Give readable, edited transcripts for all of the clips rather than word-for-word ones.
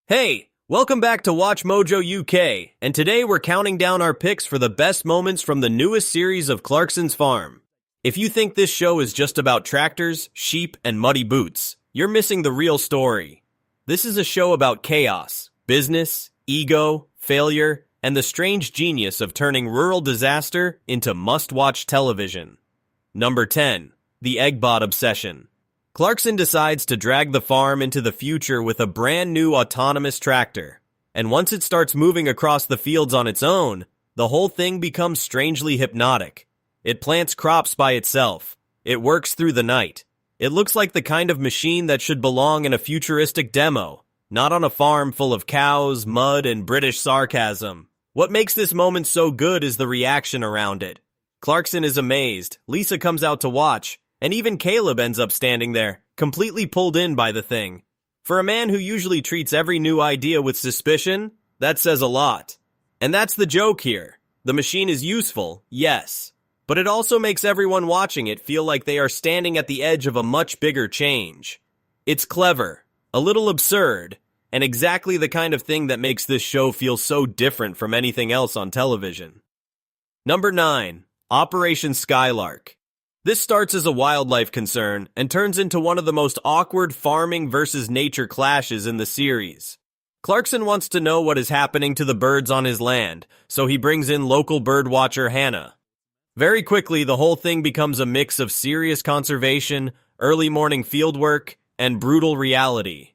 Hey, welcome back to Watch Mojo UK, and today we're counting down our picks for the best moments from the newest series of Clarkson's Farm. If you think this show is just about tractors, sheep, and muddy boots, you're missing the real story. This is a show about chaos, business, ego, failure, and the strange genius of turning rural disaster into must-watch television. Number 10. The AgBot Obsession. Clarkson decides to drag the farm into the future with a brand new autonomous tractor. And once it starts moving across the fields on its own, the whole thing becomes strangely hypnotic. It plants crops by itself. It works through the night. It looks like the kind of machine that should belong in a futuristic demo, not on a farm full of cows, mud, and British sarcasm. What makes this moment so good is the reaction around it. Clarkson is amazed, Lisa comes out to watch, and even Kaleb ends up standing there, completely pulled in by the thing. For a man who usually treats every new idea with suspicion, that says a lot. And that's the joke here. The machine is useful, yes, but it also makes everyone watching it feel like they are standing at the edge of a much bigger change. It's clever, a little absurd, and exactly the kind of thing that makes this show feel so different from anything else on television. Number 9. Operation Skylark. This starts as a wildlife concern and turns into one of the most awkward farming versus nature clashes in the series. Clarkson wants to know what is happening to the birds on his land, so he brings in local birdwatcher Hannah. Very quickly, the whole thing becomes a mix of serious conservation, early morning fieldwork, and brutal reality.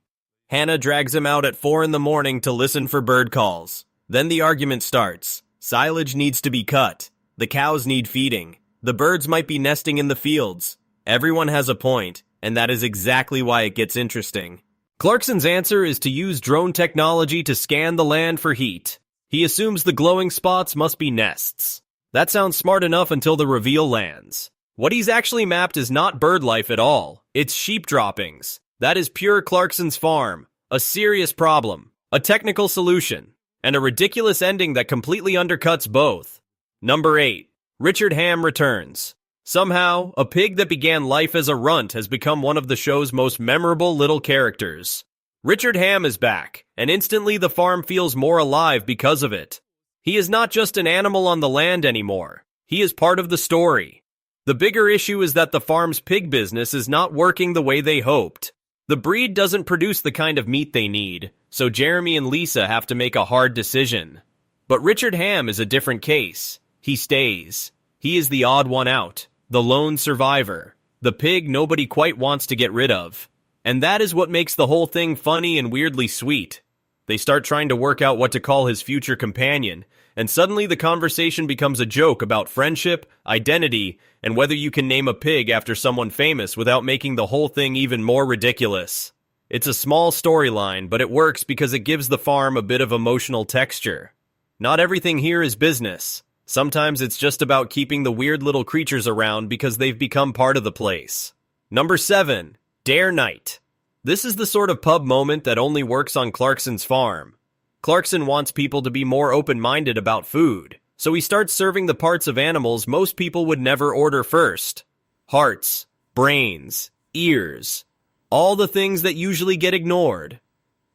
Hannah drags him out at 4 in the morning to listen for bird calls. Then the argument starts. Silage needs to be cut. The cows need feeding. The birds might be nesting in the fields. Everyone has a point, and that is exactly why it gets interesting. Clarkson's answer is to use drone technology to scan the land for heat. He assumes the glowing spots must be nests. That sounds smart enough until the reveal lands. What he's actually mapped is not bird life at all. It's sheep droppings. That is pure Clarkson's Farm. A serious problem, a technical solution, and a ridiculous ending that completely undercuts both. Number 8. Richard Ham returns. Somehow, a pig that began life as a runt has become one of the show's most memorable little characters. Richard Ham is back, and instantly the farm feels more alive because of it. He is not just an animal on the land anymore. He is part of the story. The bigger issue is that the farm's pig business is not working the way they hoped. The breed doesn't produce the kind of meat they need, so Jeremy and Lisa have to make a hard decision. But Richard Ham is a different case. He stays. He is the odd one out, the lone survivor, the pig nobody quite wants to get rid of. And that is what makes the whole thing funny and weirdly sweet. They start trying to work out what to call his future companion, and suddenly the conversation becomes a joke about friendship, identity, and whether you can name a pig after someone famous without making the whole thing even more ridiculous. It's a small storyline, but it works because it gives the farm a bit of emotional texture. Not everything here is business. Sometimes it's just about keeping the weird little creatures around because they've become part of the place. Number 7. Dare Night. This is the sort of pub moment that only works on Clarkson's Farm. Clarkson wants people to be more open-minded about food, so he starts serving the parts of animals most people would never order first. Hearts, brains, ears, all the things that usually get ignored.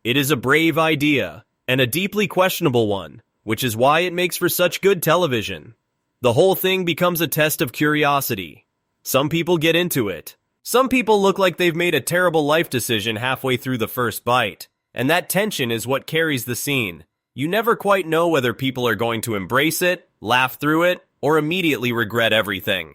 It is a brave idea, and a deeply questionable one, which is why it makes for such good television. The whole thing becomes a test of curiosity. Some people get into it. Some people look like they've made a terrible life decision halfway through the first bite, and that tension is what carries the scene. You never quite know whether people are going to embrace it, laugh through it, or immediately regret everything.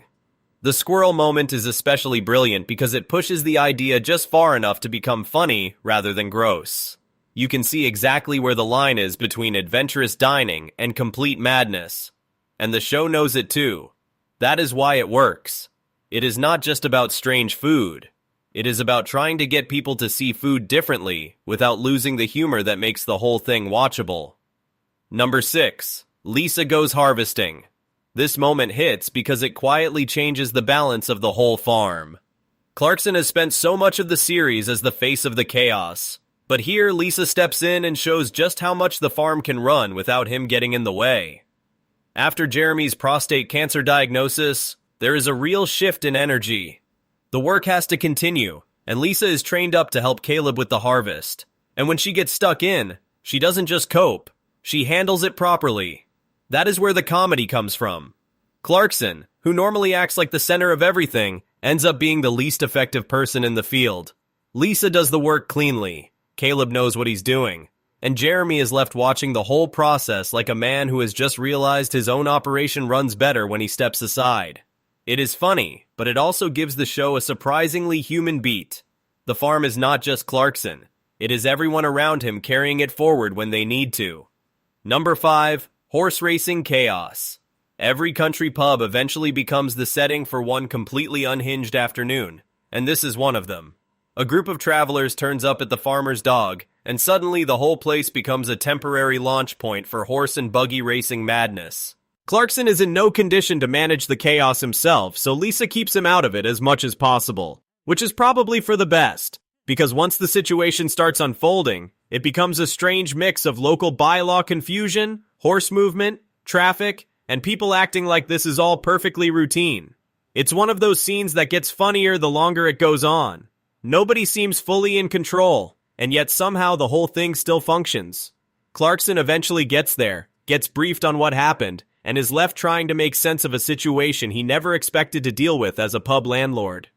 The squirrel moment is especially brilliant because it pushes the idea just far enough to become funny rather than gross. You can see exactly where the line is between adventurous dining and complete madness. And the show knows it too. That is why it works. It is not just about strange food. It is about trying to get people to see food differently without losing the humor that makes the whole thing watchable. Number 6. Lisa Goes Harvesting. This moment hits because it quietly changes the balance of the whole farm. Clarkson has spent so much of the series as the face of the chaos. But here, Lisa steps in and shows just how much the farm can run without him getting in the way. After Jeremy's prostate cancer diagnosis, there is a real shift in energy. The work has to continue, and Lisa is trained up to help Kaleb with the harvest. And when she gets stuck in, she doesn't just cope, she handles it properly. That is where the comedy comes from. Clarkson, who normally acts like the center of everything, ends up being the least effective person in the field. Lisa does the work cleanly, Kaleb knows what he's doing, and Jeremy is left watching the whole process like a man who has just realized his own operation runs better when he steps aside. It is funny, but it also gives the show a surprisingly human beat. The farm is not just Clarkson, it is everyone around him carrying it forward when they need to. Number 5. Horse Racing Chaos. Every country pub eventually becomes the setting for one completely unhinged afternoon, and this is one of them. A group of travelers turns up at the farmer's dog, and suddenly the whole place becomes a temporary launch point for horse and buggy racing madness. Clarkson is in no condition to manage the chaos himself, so Lisa keeps him out of it as much as possible, which is probably for the best, because once the situation starts unfolding, it becomes a strange mix of local bylaw confusion, horse movement, traffic, and people acting like this is all perfectly routine. It's one of those scenes that gets funnier the longer it goes on. Nobody seems fully in control, and yet somehow the whole thing still functions. Clarkson eventually gets there, gets briefed on what happened, and is left trying to make sense of a situation he never expected to deal with as a pub landlord.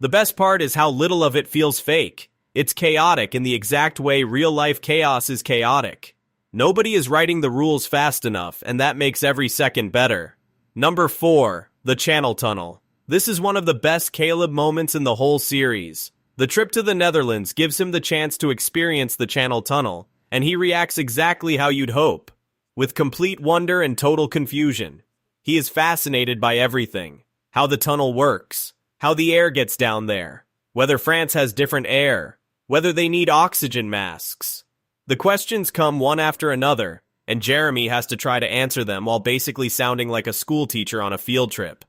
The best part is how little of it feels fake. It's chaotic in the exact way real-life chaos is chaotic. Nobody is writing the rules fast enough, and that makes every second better. Number 4. The Channel Tunnel. This is one of the best Kaleb moments in the whole series. The trip to the Netherlands gives him the chance to experience the Channel Tunnel, and he reacts exactly how you'd hope, with complete wonder and total confusion. He is fascinated by everything, how the tunnel works, how the air gets down there, whether France has different air, whether they need oxygen masks. The questions come one after another, and Jeremy has to try to answer them while basically sounding like a school teacher on a field trip.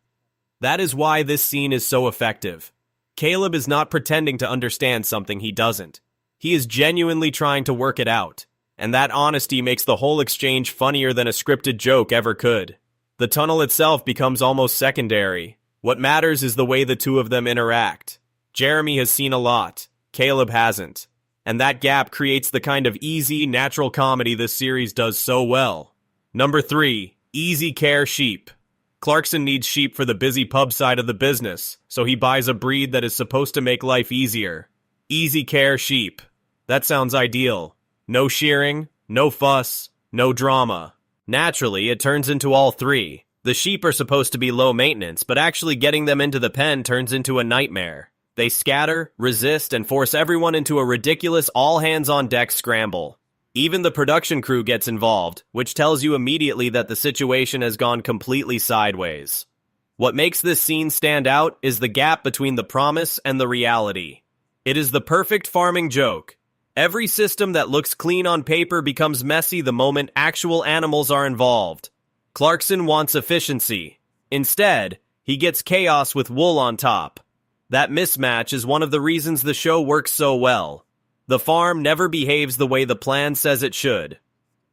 That is why this scene is so effective. Kaleb is not pretending to understand something he doesn't. He is genuinely trying to work it out, and that honesty makes the whole exchange funnier than a scripted joke ever could. The tunnel itself becomes almost secondary. What matters is the way the two of them interact. Jeremy has seen a lot, Kaleb hasn't, and that gap creates the kind of easy, natural comedy this series does so well. Number 3. Easy Care Sheep. Clarkson needs sheep for the busy pub side of the business, so he buys a breed that is supposed to make life easier. Easy Care Sheep. That sounds ideal. No shearing, no fuss, no drama. Naturally, it turns into all three. The sheep are supposed to be low maintenance, but actually getting them into the pen turns into a nightmare. They scatter, resist, and force everyone into a ridiculous all-hands-on-deck scramble. Even the production crew gets involved, which tells you immediately that the situation has gone completely sideways. What makes this scene stand out is the gap between the promise and the reality. It is the perfect farming joke. Every system that looks clean on paper becomes messy the moment actual animals are involved. Clarkson wants efficiency. Instead, he gets chaos with wool on top. That mismatch is one of the reasons the show works so well. The farm never behaves the way the plan says it should.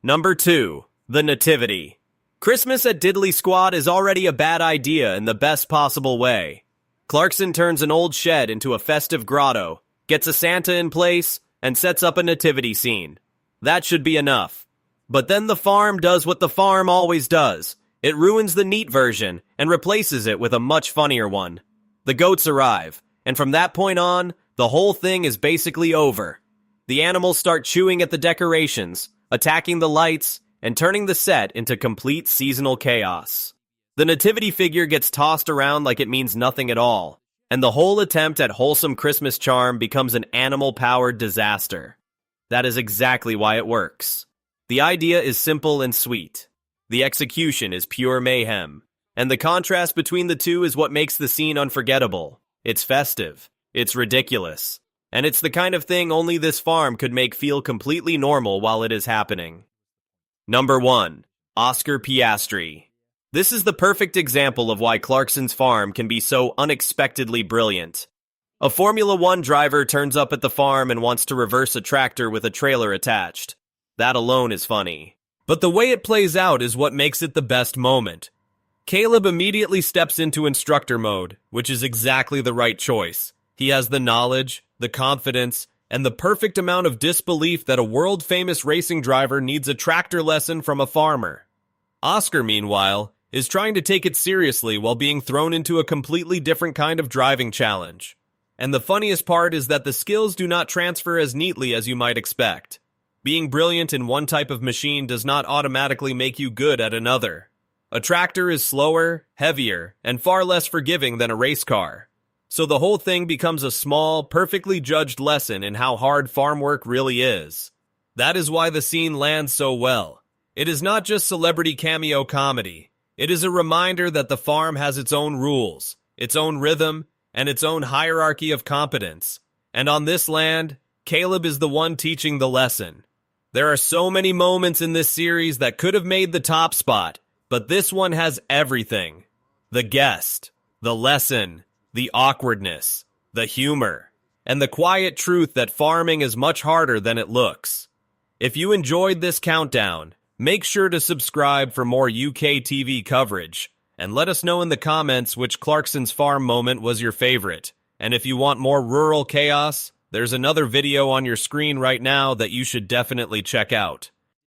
Number 2. The Nativity. Christmas at Diddley Squad is already a bad idea in the best possible way. Clarkson turns an old shed into a festive grotto, gets a Santa in place, and sets up a nativity scene. That should be enough. But then the farm does what the farm always does. It ruins the neat version and replaces it with a much funnier one. The goats arrive, and from that point on, the whole thing is basically over. The animals start chewing at the decorations, attacking the lights, and turning the set into complete seasonal chaos. The nativity figure gets tossed around like it means nothing at all, and the whole attempt at wholesome Christmas charm becomes an animal-powered disaster. That is exactly why it works. The idea is simple and sweet. The execution is pure mayhem, and the contrast between the two is what makes the scene unforgettable. It's festive, it's ridiculous, and it's the kind of thing only this farm could make feel completely normal while it is happening. Number 1. Oscar Piastri. This is the perfect example of why Clarkson's farm can be so unexpectedly brilliant. A Formula 1 driver turns up at the farm and wants to reverse a tractor with a trailer attached. That alone is funny. But the way it plays out is what makes it the best moment. Kaleb immediately steps into instructor mode, which is exactly the right choice. He has the knowledge, the confidence, and the perfect amount of disbelief that a world-famous racing driver needs a tractor lesson from a farmer. Oscar, meanwhile, is trying to take it seriously while being thrown into a completely different kind of driving challenge. And the funniest part is that the skills do not transfer as neatly as you might expect. Being brilliant in one type of machine does not automatically make you good at another. A tractor is slower, heavier, and far less forgiving than a race car. So the whole thing becomes a small, perfectly judged lesson in how hard farm work really is. That is why the scene lands so well. It is not just celebrity cameo comedy. It is a reminder that the farm has its own rules, its own rhythm, and its own hierarchy of competence. And on this land, Kaleb is the one teaching the lesson. There are so many moments in this series that could have made the top spot, but this one has everything. The guest, the lesson, the awkwardness, the humor, and the quiet truth that farming is much harder than it looks. If you enjoyed this countdown, make sure to subscribe for more UK TV coverage, and let us know in the comments which Clarkson's Farm moment was your favorite. And if you want more rural chaos, there's another video on your screen right now that you should definitely check out.